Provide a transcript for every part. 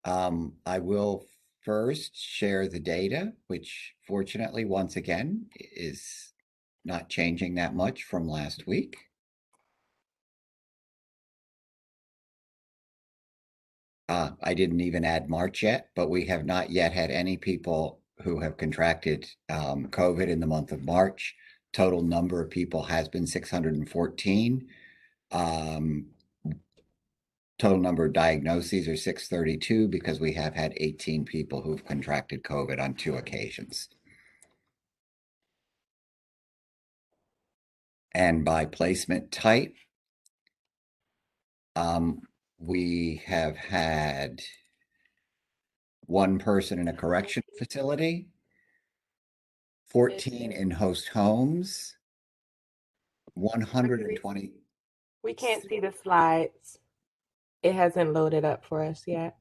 I will first share the data, which fortunately, once again, is not changing that much from last week. I didn't even add March yet, but we have not yet had any people who have contracted COVID in the month of March. Total number of people has been 614. Total number of diagnoses are 632 because we have had 18 people who've contracted COVID on 2 occasions. And by placement type, we have had 1 person in a correction facility, 14 in host homes, 120. We can't see the slides. It hasn't loaded up for us yet.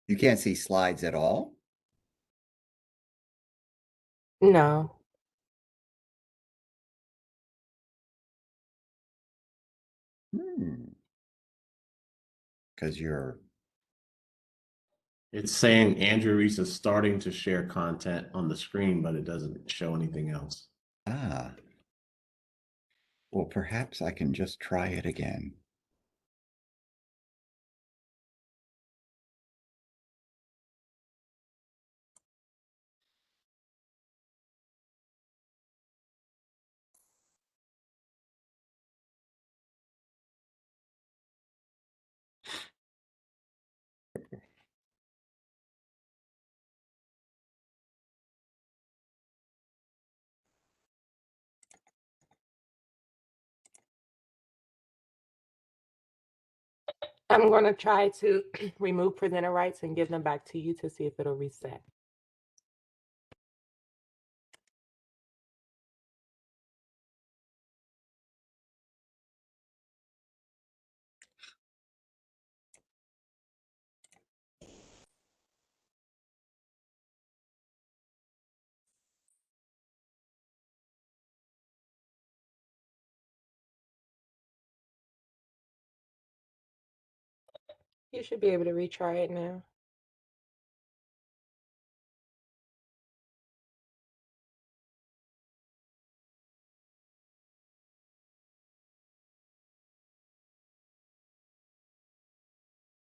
You can't see slides at all? No. Because you're... It's saying Andrew Reese is starting to share content on the screen, but it doesn't show anything else. Well, perhaps I can just try it again. I'm going to try to remove presenter rights and give them back to you to see if it'll reset. You should be able to retry it now.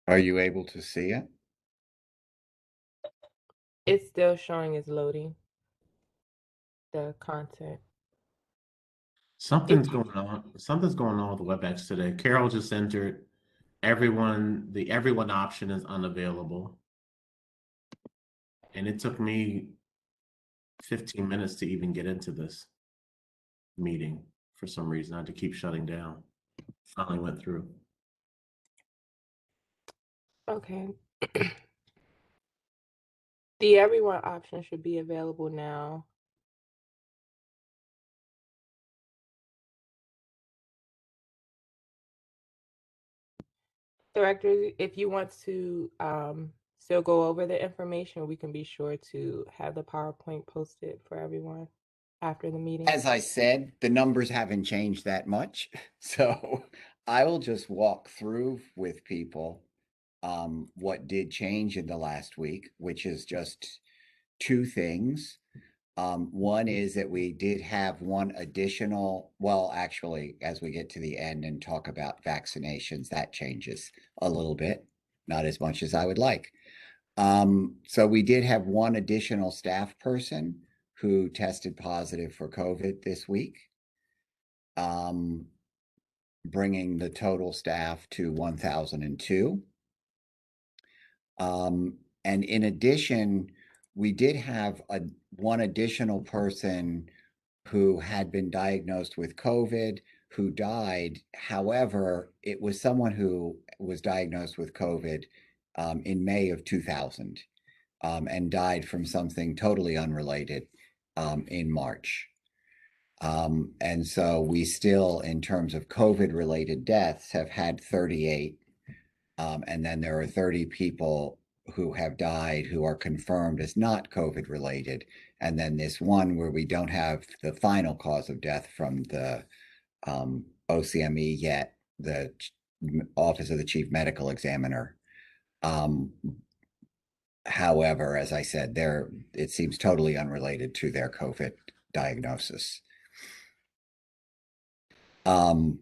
Are you able to see it? It's still showing it's loading the content. Something's going on. Something's going on with WebEx today. Carol just entered everyone. The everyone option is unavailable. And it took me 15 minutes to even get into this meeting for some reason. I had to keep shutting down. Finally went through. Okay. The everyone option should be available now. Director, if you want to still go over the information, we can be sure to have the PowerPoint posted for everyone after the meeting. As I said, the numbers haven't changed that much. So I will just walk through with people what did change in the last week, which is just 2 things. One is that we did have 1 additional, well, actually, as we get to the end and talk about vaccinations, that changes a little bit, not as much as I would like. So we did have 1 additional staff person who tested positive for COVID this week, bringing the total staff to 1,002. And in addition, we did have 1 additional person who had been diagnosed with COVID who died. However, it was someone who was diagnosed with COVID in May of 2000 and died from something totally unrelated in March. And so we still, in terms of COVID-related deaths, have had 38. And then there are 30 people who have died who are confirmed as not COVID-related. And then this one where we don't have the final cause of death from the OCME yet, the Office of the Chief Medical Examiner. However, as I said, it seems totally unrelated to their COVID diagnosis. In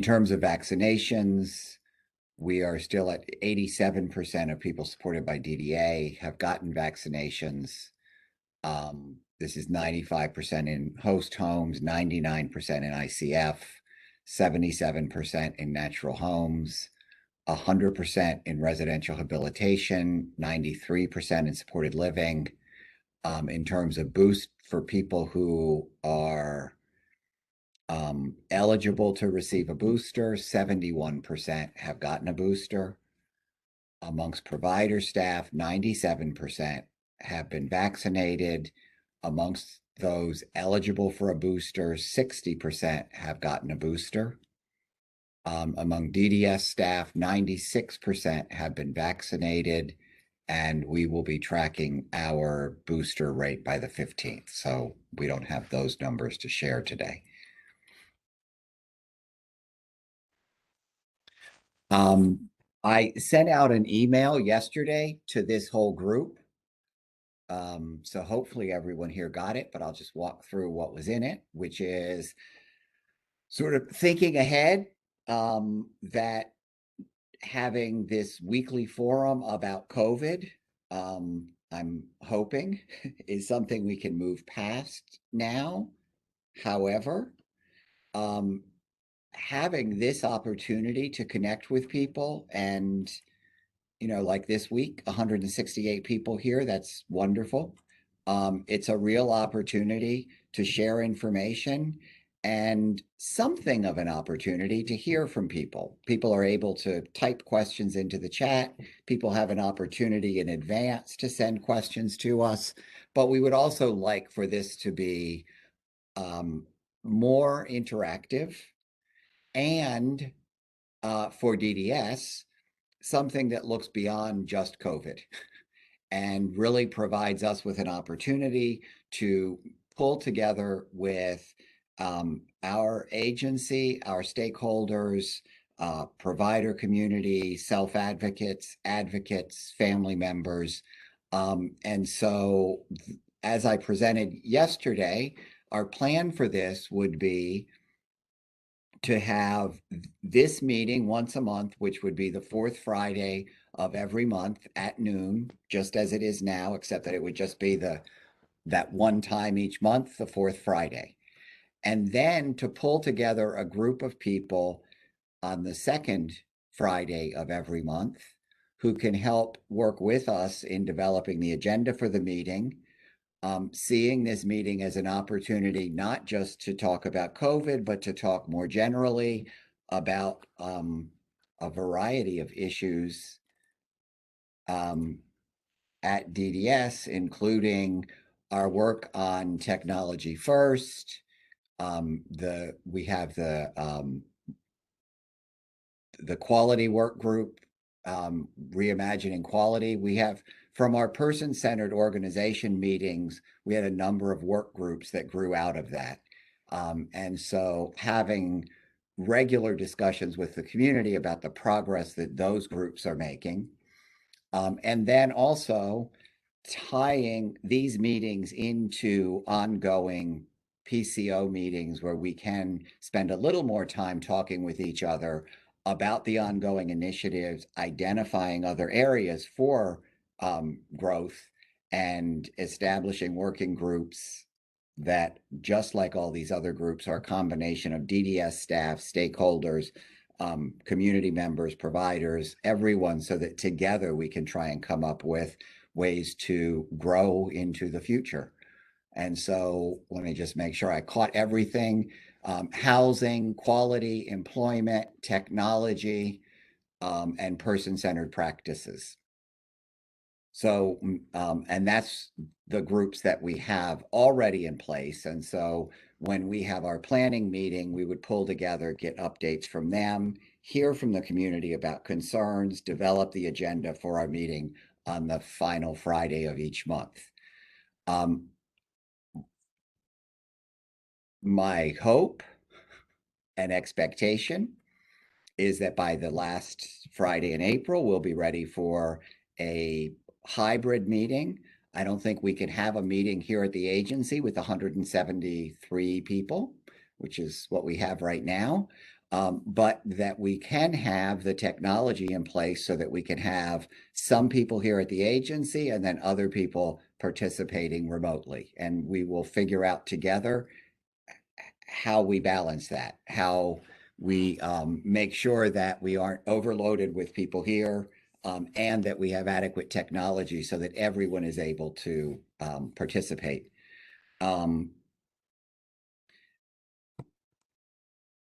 terms of vaccinations, we are still at 87% of people supported by DDA have gotten vaccinations. This is 95% in host homes, 99% in ICF, 77% in natural homes, 100% in residential habilitation, 93% in supported living. In terms of boost for people who are eligible to receive a booster, 71% have gotten a booster. Amongst provider staff, 97% have been vaccinated. Amongst those eligible for a booster, 60% have gotten a booster. Among DDS staff, 96% have been vaccinated, and we will be tracking our booster rate by the 15th. So we don't have those numbers to share today. I sent out an email yesterday to this whole group. So hopefully everyone here got it, but I'll just walk through what was in it, which is sort of thinking ahead, that having this weekly forum about COVID, I'm hoping is something we can move past now. However, having this opportunity to connect with people and, like this week, 168 people here, that's wonderful. It's a real opportunity to share information and something of an opportunity to hear from people. People are able to type questions into the chat. People have an opportunity in advance to send questions to us. But we would also like for this to be more interactive and for DDS, something that looks beyond just COVID and really provides us with an opportunity to pull together with our agency, our stakeholders, provider community, self-advocates, advocates, family members. And so as I presented yesterday, our plan for this would be to have this meeting once a month, which would be the fourth Friday of every month at noon, just as it is now, except that it would just be that one time each month, the fourth Friday. And then to pull together a group of people on the second Friday of every month who can help work with us in developing the agenda for the meeting, seeing this meeting as an opportunity not just to talk about COVID, but to talk more generally about a variety of issues at DDS, including our work on technology first. We have the quality work group, reimagining quality. We have, from our person-centered organization meetings, we had a number of work groups that grew out of that. And so having regular discussions with the community about the progress that those groups are making. And then also tying these meetings into ongoing PCO meetings where we can spend a little more time talking with each other about the ongoing initiatives, identifying other areas for growth, and establishing working groups that, just like all these other groups, are a combination of DDS staff, stakeholders, community members, providers, everyone, so that together we can try and come up with ways to grow into the future. And so let me just make sure I caught everything. Housing, quality, employment, technology, and person-centered practices. So, and that's the groups that we have already in place. And so when we have our planning meeting, we would pull together, get updates from them, hear from the community about concerns, develop the agenda for our meeting on the final Friday of each month. My hope and expectation is that by the last Friday in April, we'll be ready for a hybrid meeting. I don't think we can have a meeting here at the agency with 173 people, which is what we have right now. But that we can have the technology in place so that we can have some people here at the agency and then other people participating remotely. And we will figure out together how we balance that, how we make sure that we aren't overloaded with people here, and that we have adequate technology so that everyone is able to participate.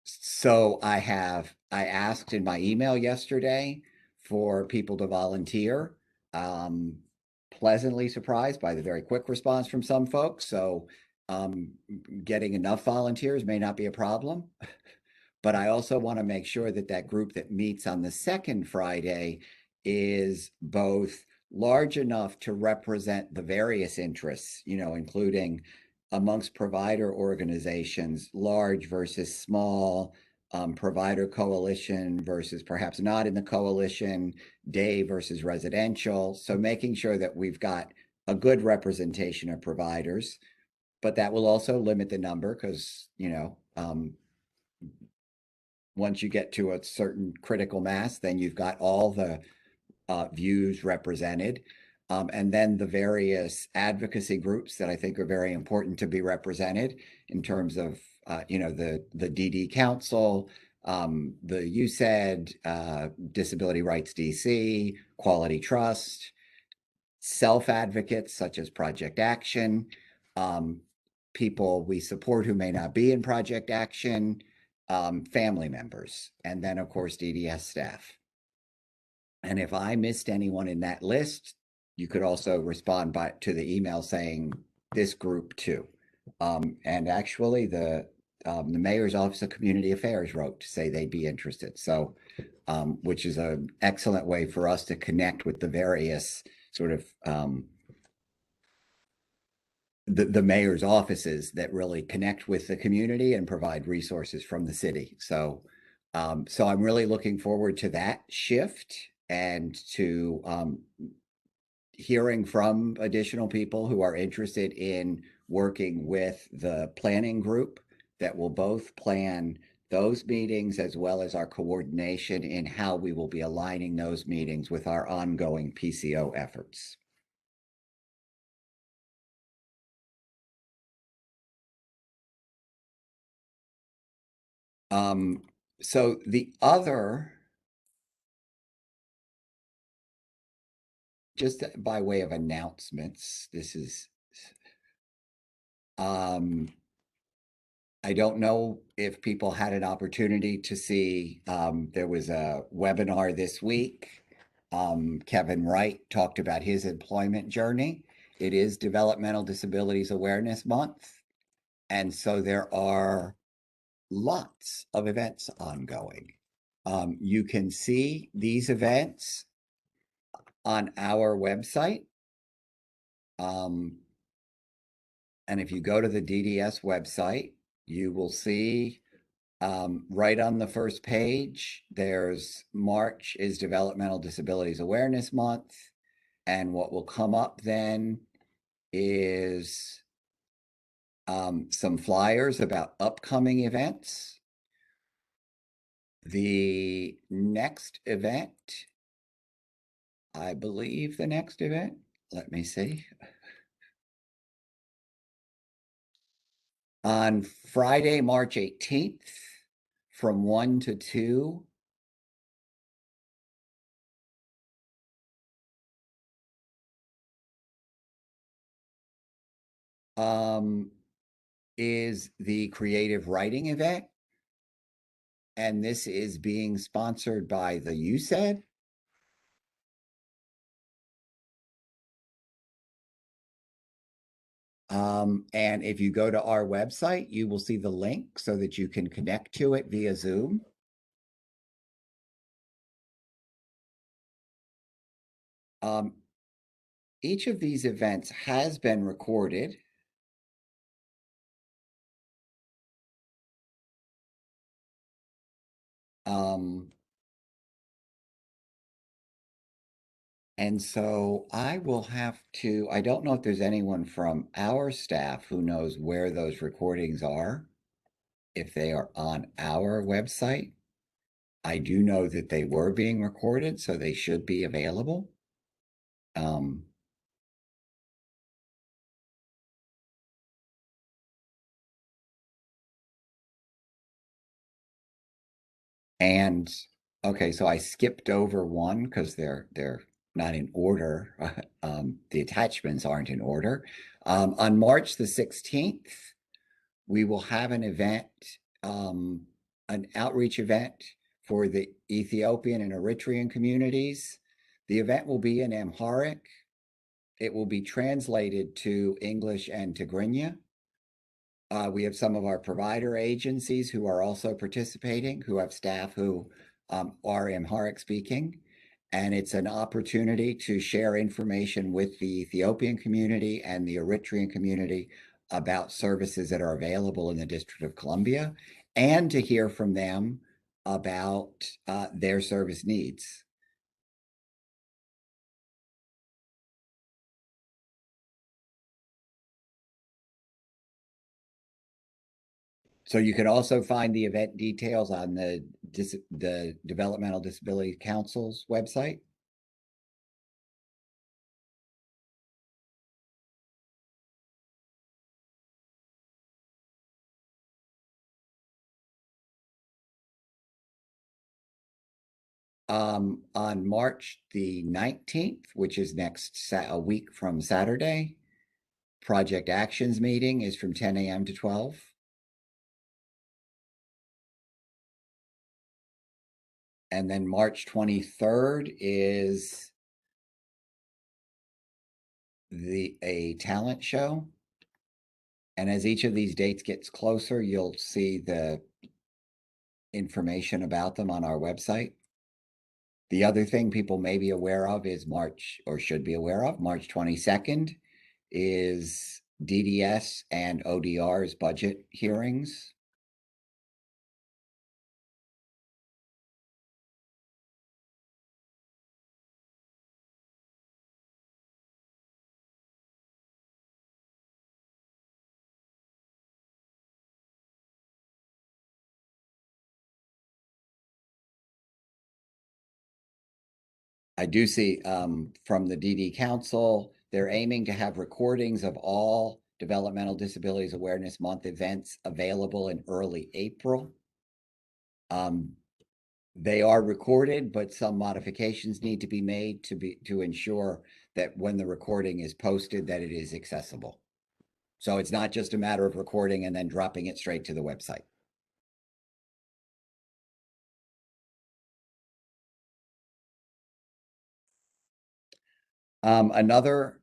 So I asked in my email yesterday for people to volunteer. Um, Pleasantly surprised by the very quick response from some folks. So getting enough volunteers may not be a problem. But I also want to make sure that that group that meets on the second Friday is both large enough to represent the various interests, including amongst provider organizations, large versus small, provider coalition versus perhaps not in the coalition, day versus residential. So making sure that we've got a good representation of providers, but that will also limit the number because, once you get to a certain critical mass, then you've got all the views represented. And then the various advocacy groups that I think are very important to be represented in terms of, the DD Council, the USAID, Disability Rights DC, Quality Trust, self-advocates such as Project Action, people we support who may not be in Project Action, family members, and then, of course, DDS staff. And if I missed anyone in that list, you could also respond to the email saying this group too. And actually, the Mayor's Office of Community Affairs wrote to say they'd be interested. So, which is an excellent way for us to connect with the various sort of the mayor's offices that really connect with the community and provide resources from the city. So I'm really looking forward to that shift and to hearing from additional people who are interested in working with the planning group that will both plan those meetings as well as our coordination in how we will be aligning those meetings with our ongoing PCO efforts. So the other, just by way of announcements, this is, I don't know if people had an opportunity to see, there was a webinar this week. Kevin Wright talked about his employment journey. It is Developmental Disabilities Awareness Month. And so there are lots of events ongoing. You can see these events on our website. And if you go to the DDS website, you will see right on the first page, there's March is Developmental Disabilities Awareness Month. And what will come up then is some flyers about upcoming events. The next event, I believe the next event, let me see. On Friday, March 18th, from 1 to 2, is the creative writing event. And this is being sponsored by the USAID. And if you go to our website, you will see the link so that you can connect to it via Zoom. Each of these events has been recorded. And so I will have to, I don't know if there's anyone from our staff who knows where those recordings are, if they are on our website. I do know that they were being recorded, so they should be available. Um, and okay, so I skipped over one because they're not in order. The attachments aren't in order. On March the 16th, we will have an event, um, an outreach event for the Ethiopian and Eritrean communities. The event will be in Amharic. It will be translated to English and Tigrinya. We have some of our provider agencies who are also participating, who have staff who are Amharic speaking. And it's an opportunity to share information with the Ethiopian community and the Eritrean community about services that are available in the District of Columbia and to hear from them about their service needs. So you can also find the event details on the Developmental Disability Council's website. On March the 19th, which is a week from Saturday, Project Actions meeting is from 10 a.m. to 12. And then March 23rd is a talent show. And as each of these dates gets closer, you'll see the information about them on our website. The other thing people may be aware of is March, or should be aware of, March 22nd is DDS and ODR's budget hearings. I do see from the DD Council, they're aiming to have recordings of all Developmental Disabilities Awareness Month events available in early April. They are recorded, but some modifications need to be made to ensure that when the recording is posted, that it is accessible. So it's not just a matter of recording and then dropping it straight to the website. Another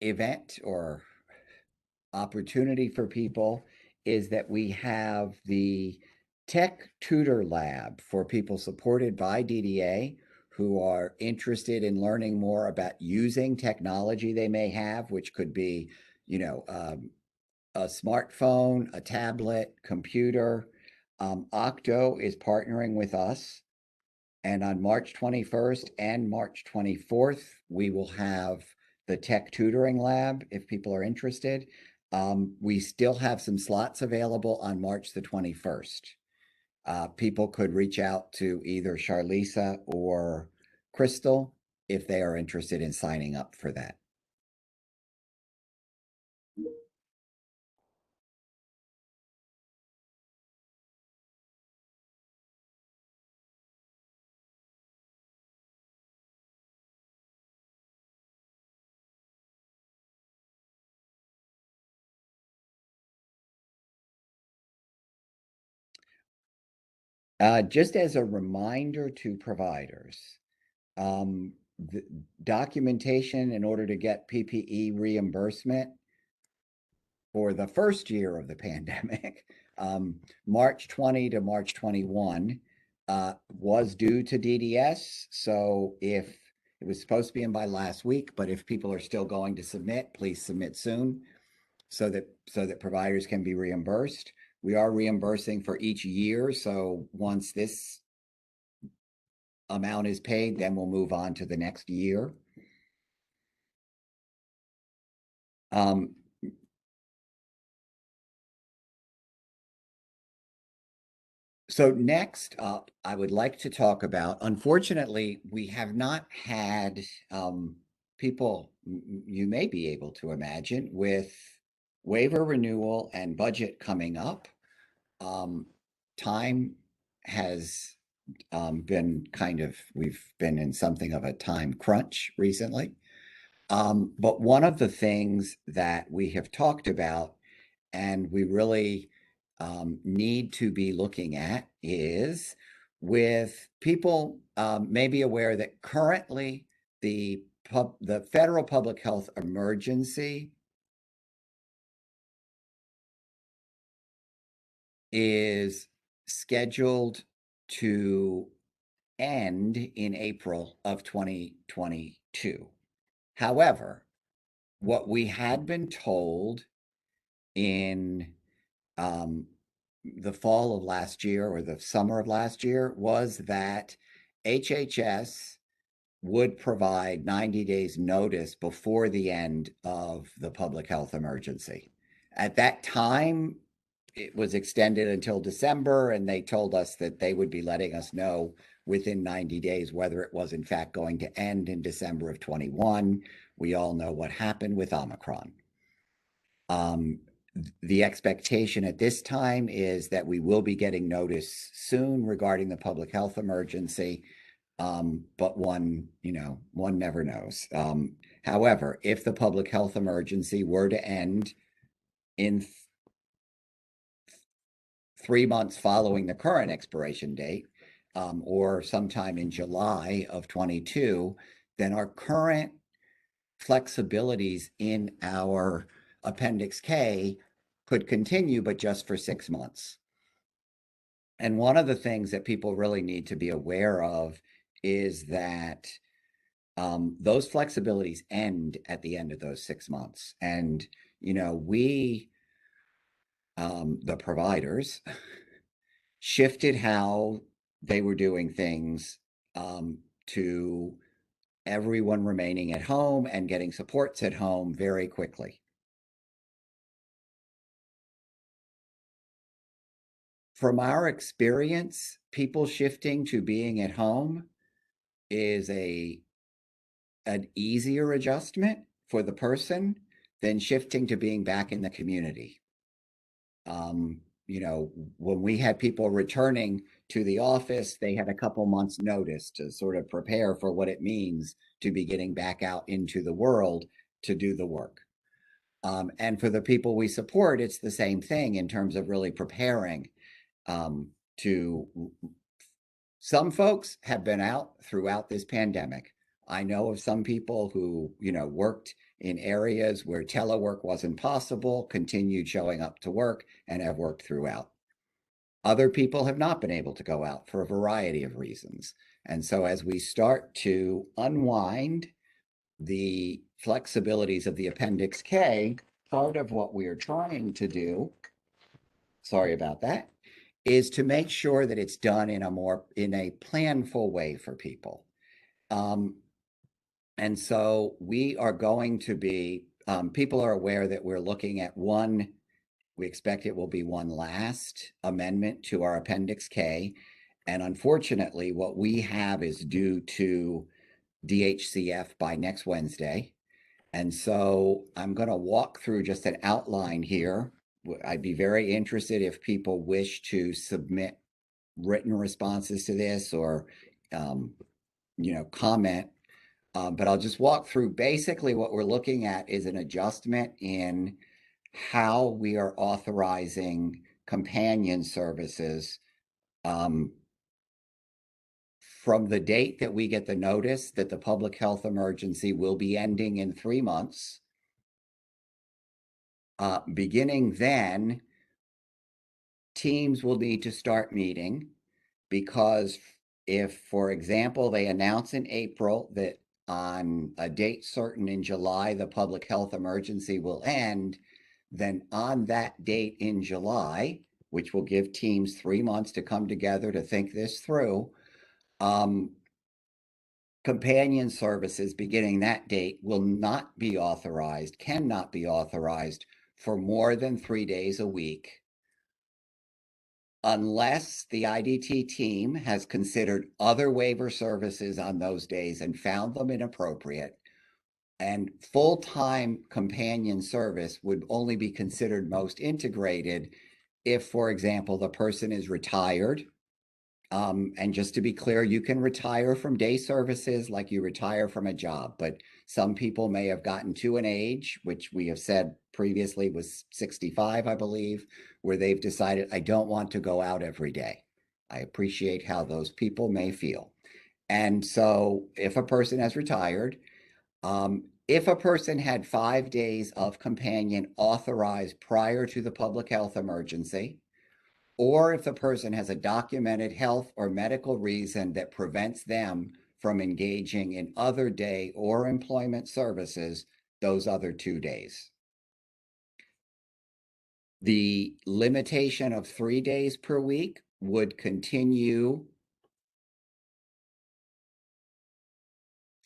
event or opportunity for people is that we have the Tech Tutor Lab for people supported by DDA who are interested in learning more about using technology they may have, which could be, a smartphone, a tablet, computer. Octo is partnering with us. And on March 21st and March 24th, we will have the Tech Tutoring Lab if people are interested. We still have some slots available on March the 21st. People could reach out to either Charlisa or Crystal if they are interested in signing up for that. Just as a reminder to providers, the documentation in order to get PPE reimbursement for the first year of the pandemic, March 20 to March 21, was due to DDS. So if it was supposed to be in by last week, but if people are still going to submit, please submit soon so that providers can be reimbursed. We are reimbursing for each year. So once this amount is paid, then we'll move on to the next year. So next up, I would like to talk about, unfortunately, we have not had people, you may be able to imagine, with waiver renewal and budget coming up. Time has been we've been in something of a time crunch recently. But one of the things that we have talked about and we really need to be looking at is with people may be aware that currently the federal public health emergency is scheduled to end in April of 2022. However, what we had been told in the fall of last year or the summer of last year was that HHS would provide 90 days notice before the end of the public health emergency. At that time, it was extended until December, and they told us that they would be letting us know within 90 days whether it was in fact going to end in December of 21. We all know what happened with Omicron. The expectation at this time is that we will be getting notice soon regarding the public health emergency, but one never knows. However, if the public health emergency were to end in 3 months following the current expiration date, or sometime in July of 22, then our current flexibilities in our Appendix K could continue, but just for 6 months. And one of the things that people really need to be aware of is that those flexibilities end at the end of those 6 months. And, we, the providers, shifted how they were doing things to everyone remaining at home and getting supports at home very quickly. From our experience, people shifting to being at home is an easier adjustment for the person than shifting to being back in the community. When we had people returning to the office, they had a couple months notice to sort of prepare for what it means to be getting back out into the world to do the work. And for the people we support, it's the same thing in terms of really preparing to. Some folks have been out throughout this pandemic. I know of some people who, worked in areas where telework wasn't possible, continued showing up to work, and have worked throughout. Other people have not been able to go out for a variety of reasons. And so as we start to unwind the flexibilities of the Appendix K, part of what we are trying to do, sorry about that, is to make sure that it's done in a planful way for people. And so we are going to be, people are aware that we're looking at we expect it will be one last amendment to our Appendix K. And unfortunately, what we have is due to DHCF by next Wednesday. And so I'm going to walk through just an outline here. I'd be very interested if people wish to submit written responses to this or, comment. But I'll just walk through. Basically, what we're looking at is an adjustment in how we are authorizing companion services from the date that we get the notice that the public health emergency will be ending in 3 months. Beginning then, teams will need to start meeting because if, for example, they announce in April that on a date certain in July, the public health emergency will end, then on that date in July, which will give teams 3 months to come together to think this through, companion services beginning that date will not be authorized, cannot be authorized for more than 3 days a week unless the IDT team has considered other waiver services on those days and found them inappropriate. And full-time companion service would only be considered most integrated if, for example, the person is retired. And just to be clear, you can retire from day services like you retire from a job, but some people may have gotten to an age, which we have said previously was 65, I believe, where they've decided, I don't want to go out every day. I appreciate how those people may feel. And so if a person has retired, if a person had 5 days of companion authorized prior to the public health emergency, or if the person has a documented health or medical reason that prevents them from engaging in other day or employment services those other 2 days. The limitation of 3 days per week would continue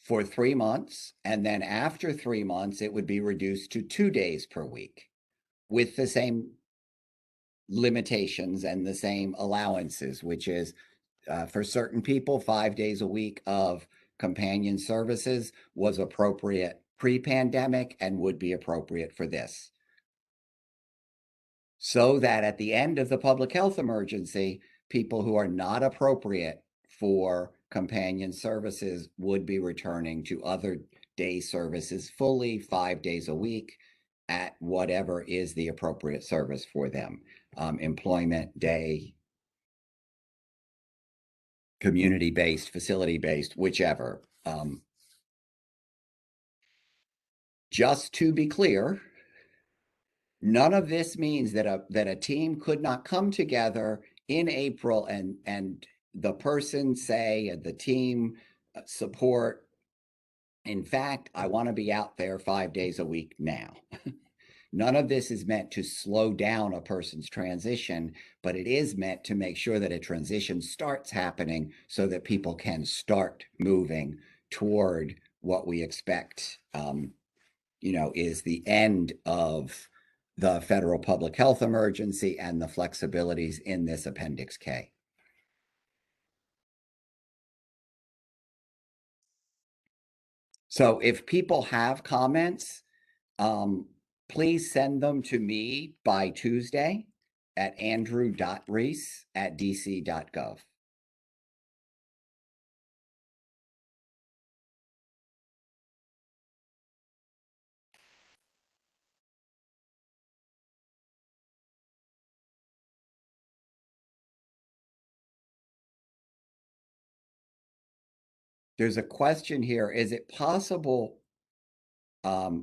for 3 months, and then after 3 months, it would be reduced to 2 days per week with the same limitations and the same allowances, which is for certain people, 5 days a week of companion services was appropriate pre-pandemic and would be appropriate for this. So that at the end of the public health emergency, people who are not appropriate for companion services would be returning to other day services fully 5 days a week at whatever is the appropriate service for them. Employment day, community-based, facility-based, whichever. Just to be clear, none of this means that a team could not come together in April and the person say, the team support, in fact, I want to be out there 5 days a week now. None of this is meant to slow down a person's transition, but it is meant to make sure that a transition starts happening so that people can start moving toward what we expect, is the end of the federal public health emergency and the flexibilities in this Appendix K. So if people have comments, please send them to me by Tuesday at andrew.reese@dc.gov. There's a question here. Is it possible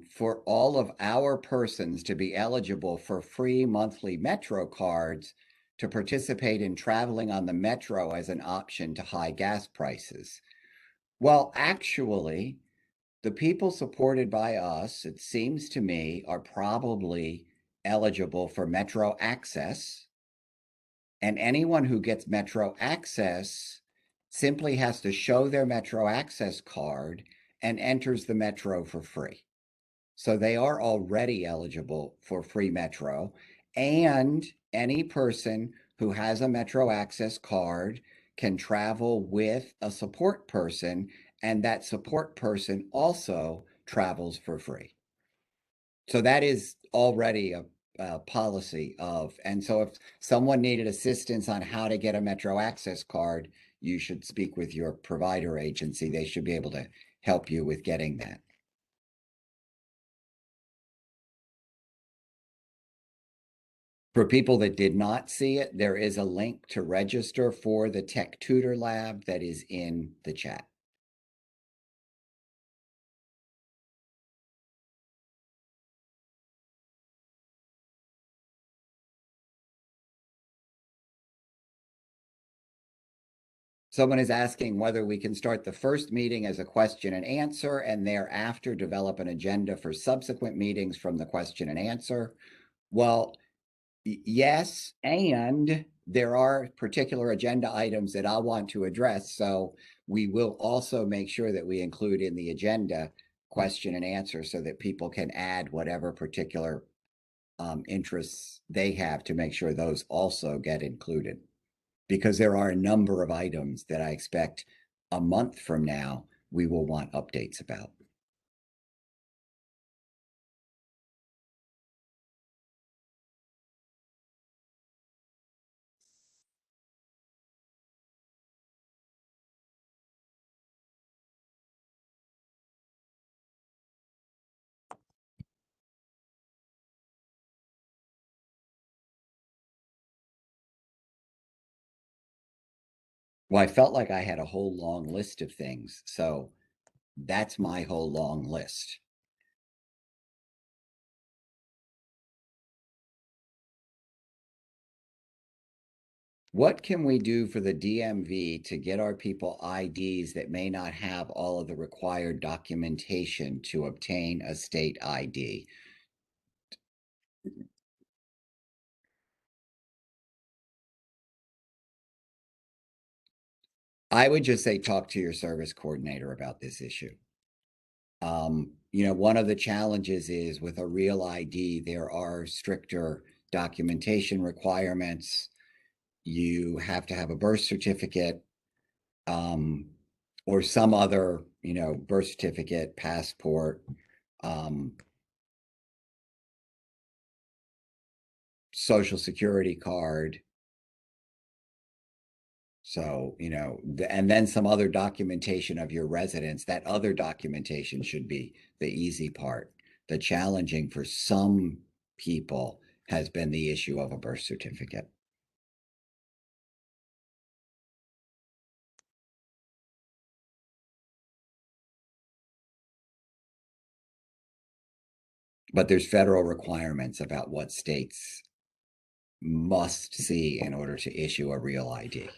for all of our persons to be eligible for free monthly Metro cards to participate in traveling on the Metro as an option to high gas prices? Well, actually, the people supported by us, it seems to me, are probably eligible for Metro access. And anyone who gets Metro access simply has to show their Metro access card and enters the Metro for free. So they are already eligible for free Metro. And any person who has a Metro access card can travel with a support person, and that support person also travels for free. So that is already a policy of, and so if someone needed assistance on how to get a Metro access card, you should speak with your provider agency. They should be able to help you with getting that. For people that did not see it, there is a link to register for the Tech Tutor Lab that is in the chat. Someone is asking whether we can start the first meeting as a question and answer and thereafter develop an agenda for subsequent meetings from the question and answer. Well, yes, and there are particular agenda items that I want to address. So We will also make sure that we include in the agenda question and answer so that people can add whatever particular interests they have to make sure those also get included. Because there are a number of items that I expect a month from now we will want updates about. Well, I felt like I had a whole long list of things, so that's my whole long list. What can we do for the DMV to get our people IDs that may not have all of the required documentation to obtain a state ID? I would just say talk to your service coordinator about this issue. One of the challenges is with a real ID, there are stricter documentation requirements. You have to have a birth certificate, or some other, birth certificate, passport, social security card. So, and then some other documentation of your residence. That other documentation should be the easy part. The challenging for some people has been the issue of a birth certificate. But there's federal requirements about what states must see in order to issue a real ID.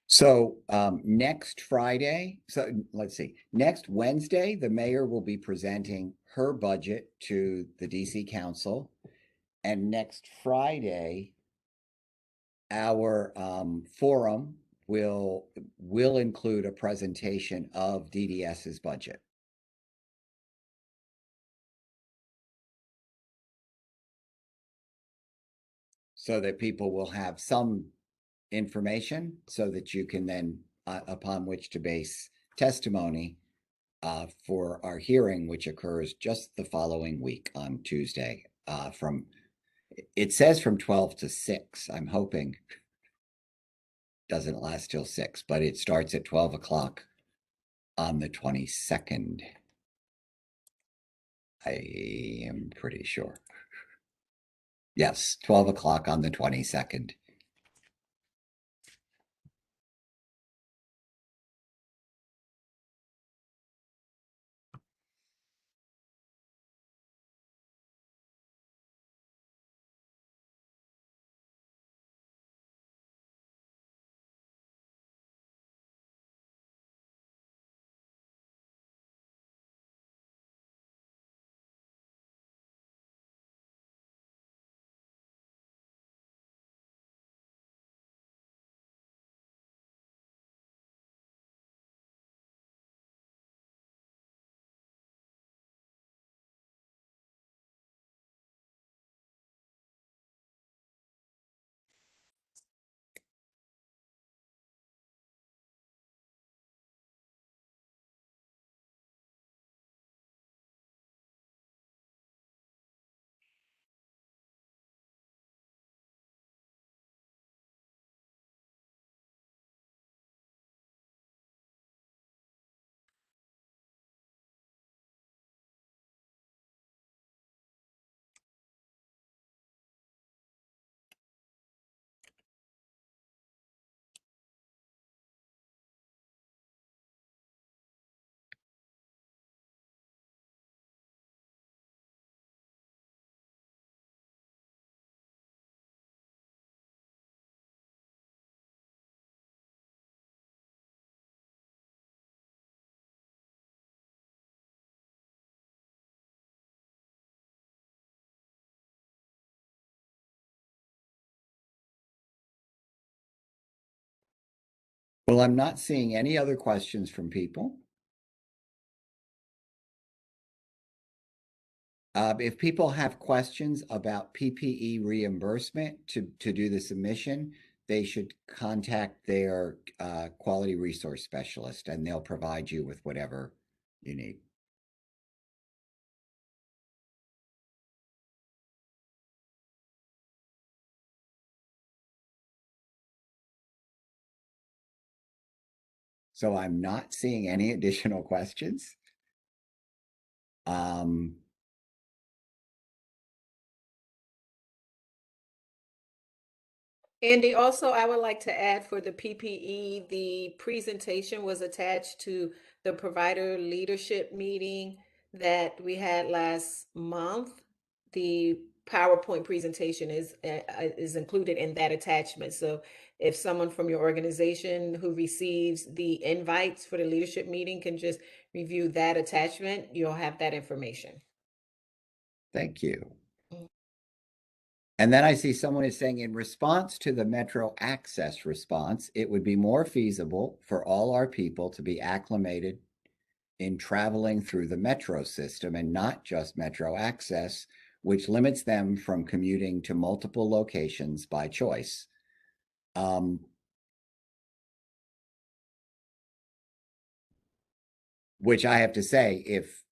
So next Friday, so let's see, next Wednesday, the mayor will be presenting her budget to the DC Council. And next Friday, our forum will include a presentation of DDS's budget. So that people will have some information so that you can then, upon which to base testimony for our hearing, which occurs just the following week on Tuesday. It says from 12 to 6. I'm hoping doesn't last till 6, but it starts at 12 o'clock on the 22nd. I am pretty sure. Yes, 12 o'clock on the 22nd. Well, I'm not seeing any other questions from people. If people have questions about PPE reimbursement to do the submission, they should contact their quality resource specialist and they'll provide you with whatever you need. So I'm not seeing any additional questions. Andy, also, I would like to add for the PPE, the presentation was attached to the provider leadership meeting that we had last month. The PowerPoint presentation is included in that attachment. So if someone from your organization who receives the invites for the leadership meeting can just review that attachment, you'll have that information. Thank you. And then I see someone is saying, in response to the Metro Access response, it would be more feasible for all our people to be acclimated in traveling through the Metro system and not just Metro Access, which limits them from commuting to multiple locations by choice. Which I have to say, if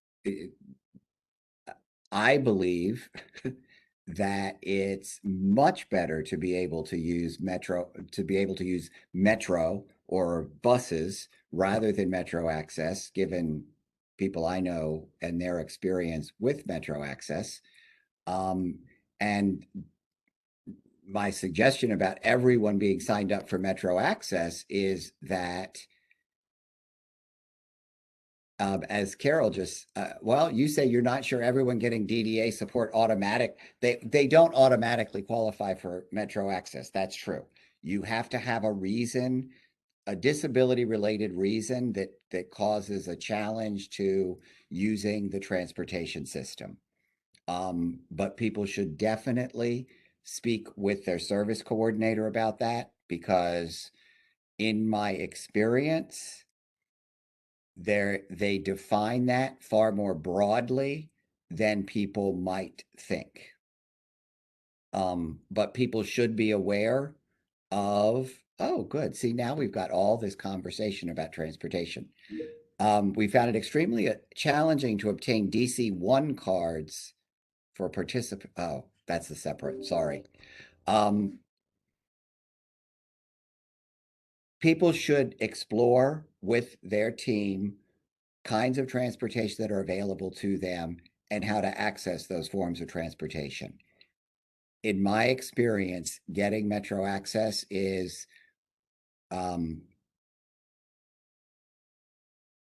I believe that it's much better to be able to use Metro or buses rather than Metro Access, given people I know and their experience with Metro Access. And my suggestion about everyone being signed up for Metro Access is that as Carol just, well, you say you're not sure everyone getting DDA support they don't automatically qualify for Metro Access. That's true. You have to have a reason, a disability related reason that causes a challenge to using the transportation system. But people should definitely speak with their service coordinator about that, because in my experience, they define that far more broadly than people might think. But people should be aware of, oh, good. See, now we've got all this conversation about transportation. We found it extremely challenging to obtain DC-1 cards for participant. Oh, that's a separate, sorry. People should explore with their team kinds of transportation that are available to them and how to access those forms of transportation. In my experience, getting Metro Access is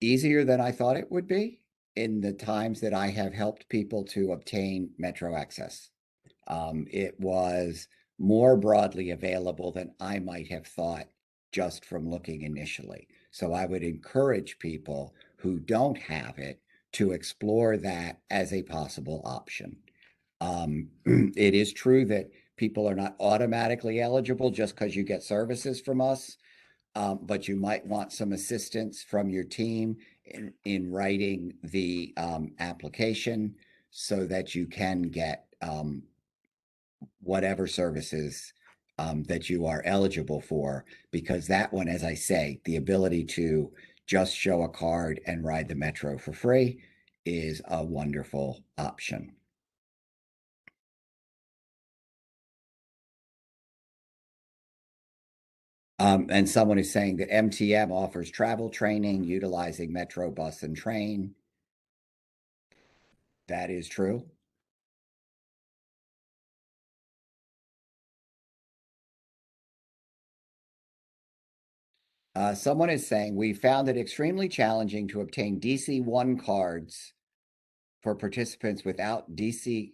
easier than I thought it would be in the times that I have helped people to obtain Metro Access. It was more broadly available than I might have thought just from looking initially. So I would encourage people who don't have it to explore that as a possible option. It is true that people are not automatically eligible just because you get services from us, but you might want some assistance from your team in writing the application so that you can get whatever services that you are eligible for, because that one, as I say, the ability to just show a card and ride the Metro for free is a wonderful option. And someone is saying that MTM offers travel training utilizing Metro bus and train. That is true. Someone is saying, we found it extremely challenging to obtain DC-1 cards for participants without DC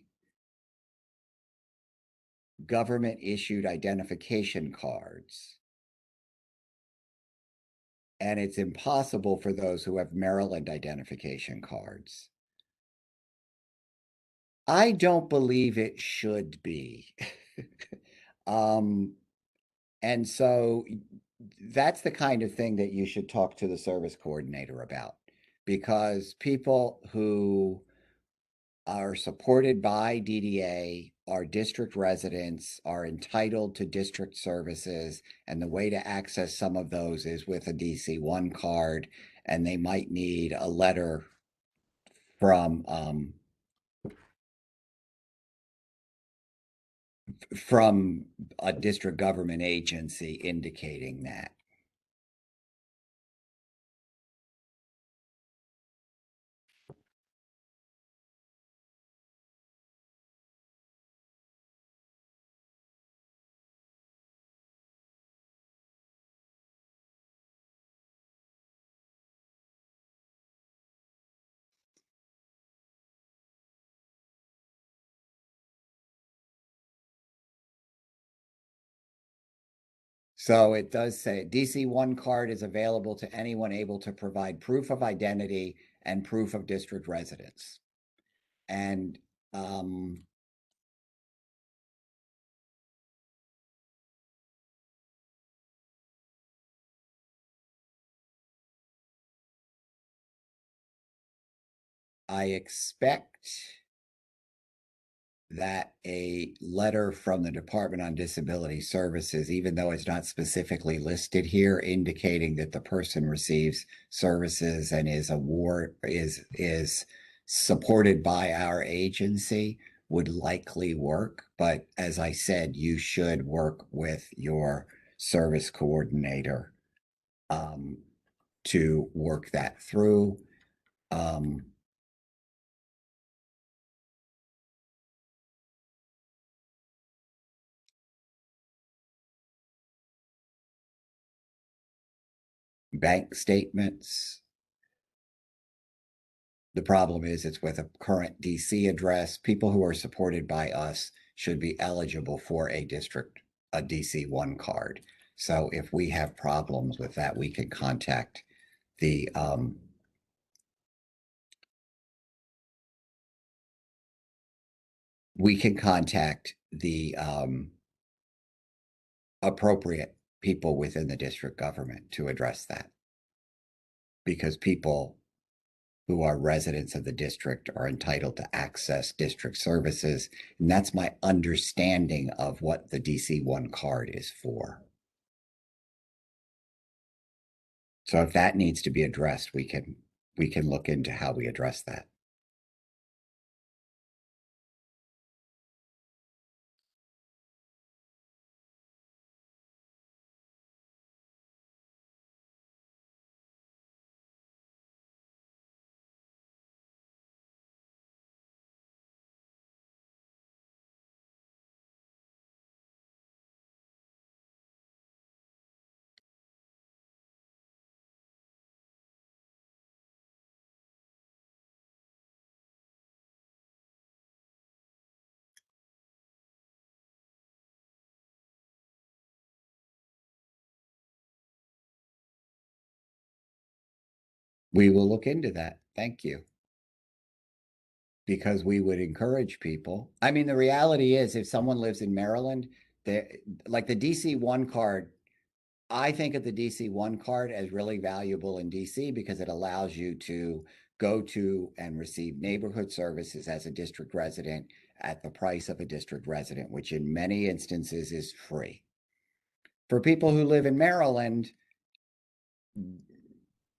government issued identification cards. And it's impossible for those who have Maryland identification cards. I don't believe it should be. And so that's the kind of thing that you should talk to the service coordinator about, because people who are supported by DDA are district residents, are entitled to district services, and the way to access some of those is with a DC1 card, and they might need a letter from from a district government agency indicating that. So it does say DC1 card is available to anyone able to provide proof of identity and proof of district residence. And I expect that a letter from the Department on Disability Services, even though it's not specifically listed here, indicating that the person receives services and is supported by our agency, would likely work. But as I said, you should work with your service coordinator to work that through. Bank statements. The problem is it's with a current DC address. People who are supported by us should be eligible for a DC1 card. So if we have problems with that, we can contact the appropriate people within the district government to address that, because people who are residents of the district are entitled to access district services. And that's my understanding of what the DC1 card is for. So if that needs to be addressed, we can look into how we address that. We will look into that. Thank you. Because we would encourage people. I mean, the reality is, if someone lives in Maryland, like the DC1 card, I think of the DC1 card as really valuable in DC because it allows you to go to and receive neighborhood services as a district resident at the price of a district resident, which in many instances is free. For people who live in Maryland,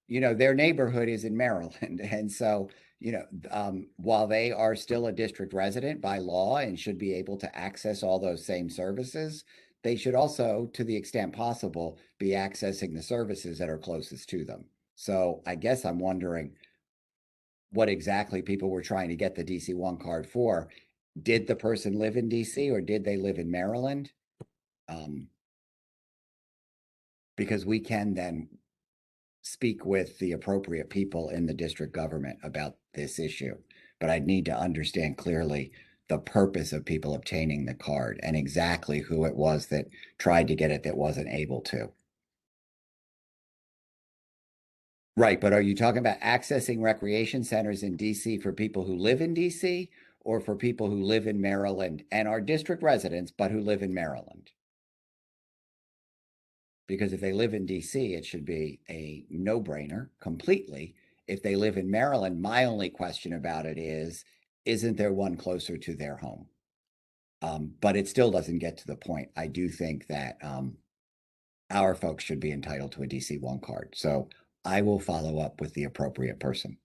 their neighborhood is in Maryland. And so, while they are still a district resident by law and should be able to access all those same services, they should also, to the extent possible, be accessing the services that are closest to them. So I guess I'm wondering what exactly people were trying to get the DC1 card for. Did the person live in DC or did they live in Maryland? Because we can then speak with the appropriate people in the district government about this issue. But I'd need to understand clearly the purpose of people obtaining the card and exactly who it was that tried to get it that wasn't able to. Right, but are you talking about accessing recreation centers in DC for people who live in DC or for people who live in Maryland and are district residents but who live in Maryland? Because if they live in DC, it should be a no-brainer completely. If they live in Maryland, my only question about it is, isn't there one closer to their home? But it still doesn't get to the point. I do think that our folks should be entitled to a DC1 card. So I will follow up with the appropriate person.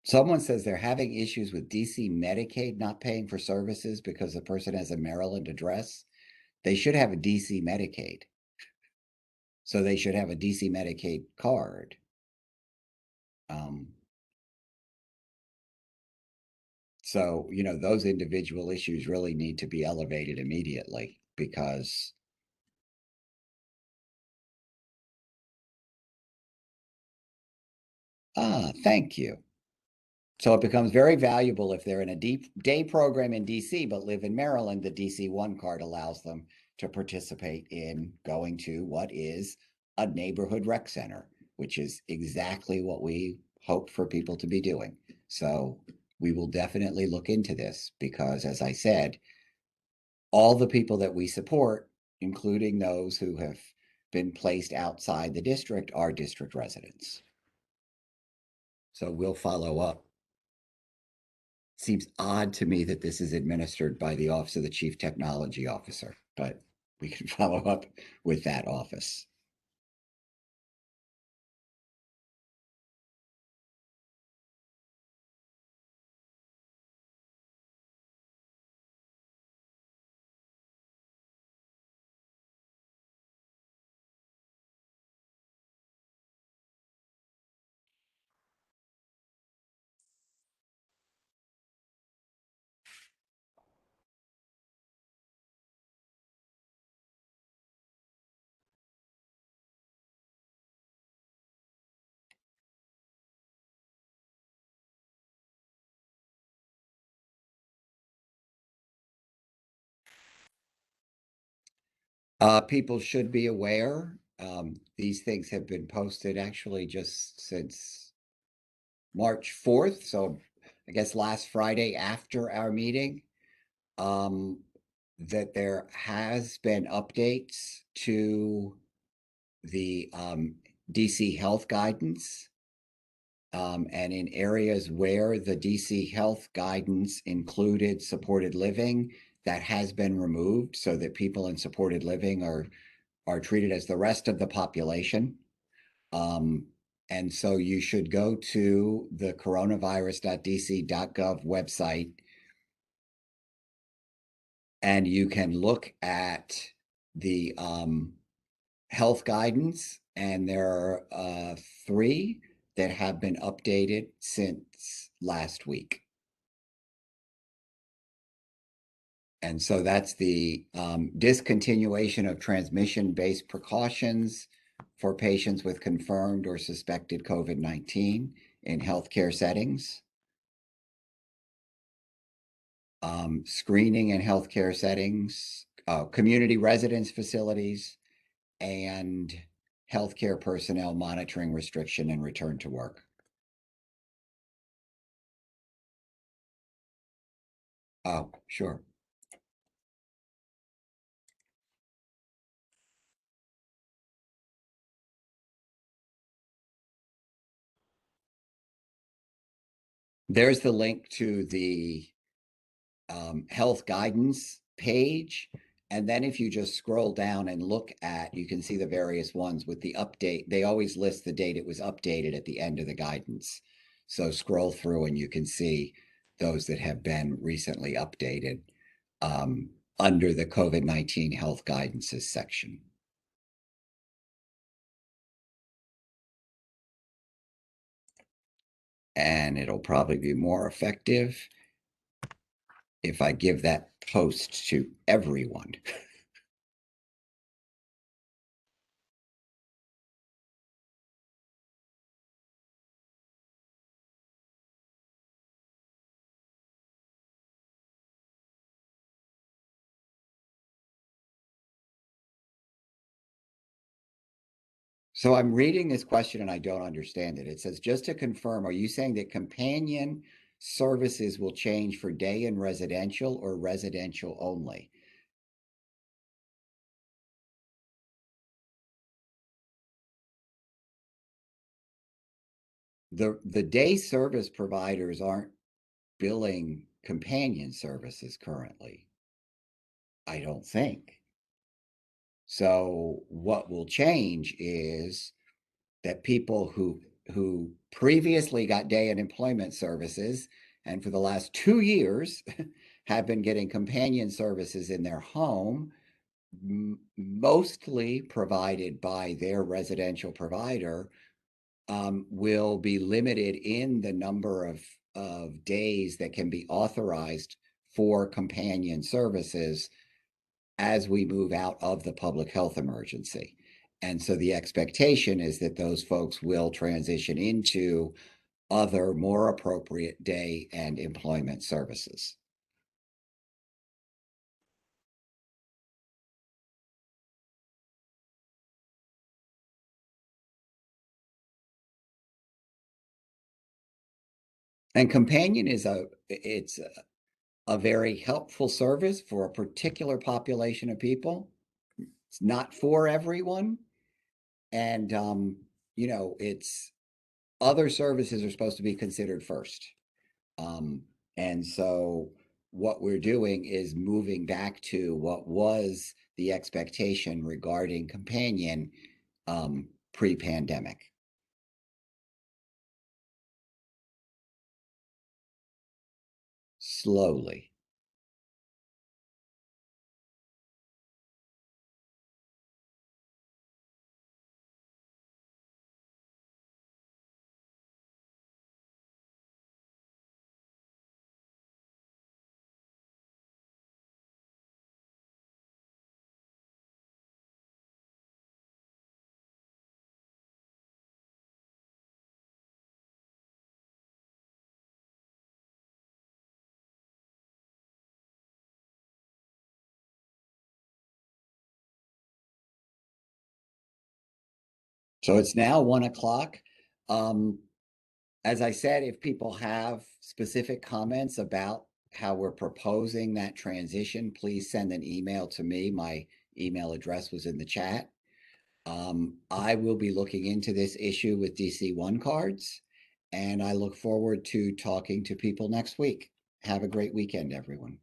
Someone says they're having issues with DC Medicaid not paying for services because the person has a Maryland address. They should have a DC Medicaid. So they should have a DC Medicaid card. So, you know, those individual issues really need to be elevated immediately because thank you. So it becomes very valuable if they're in a day program in DC but live in Maryland. The DC1 card allows them to participate in going to what is a neighborhood rec center, which is exactly what we hope for people to be doing. So we will definitely look into this because, as I said, all the people that we support, including those who have been placed outside the district, are district residents. So we'll follow up. Seems odd to me that this is administered by the Office of the Chief Technology Officer, but we can follow up with that office. People should be aware. These things have been posted actually just since March 4th. So I guess last Friday after our meeting, that there has been updates to the DC health guidance. And in areas where the DC health guidance included supported living, that has been removed so that people in supported living are treated as the rest of the population. And so you should go to the coronavirus.dc.gov website and you can look at the health guidance, and there are 3 that have been updated since last week. And so that's the discontinuation of transmission-based precautions for patients with confirmed or suspected COVID-19 in healthcare settings, screening in healthcare settings, community residence facilities, and healthcare personnel monitoring restriction and return to work. Oh, sure. There's the link to the health guidance page. And then if you just scroll down and look at, you can see the various ones with the update. They always list the date it was updated at the end of the guidance. So scroll through and you can see those that have been recently updated under the COVID-19 health guidances section. And it'll probably be more effective if I give that post to everyone. So I'm reading this question and I don't understand it. It says, just to confirm, are you saying that companion services will change for day and residential or residential only? The day service providers aren't billing companion services currently, I don't think. So what will change is that people who previously got day and employment services and for the last 2 years have been getting companion services in their home, mostly provided by their residential provider, will be limited in the number of days that can be authorized for companion services as we move out of the public health emergency. And so the expectation is that those folks will transition into other more appropriate day and employment services. And companion is it's a very helpful service for a particular population of people. It's not for everyone. And it's other services are supposed to be considered first. And so what we're doing is moving back to what was the expectation regarding companion pre-pandemic. Slowly. So it's now 1 o'clock. As I said, if people have specific comments about how we're proposing that transition, please send an email to me. My email address was in the chat. I will be looking into this issue with DC1 cards, and I look forward to talking to people next week. Have a great weekend, everyone.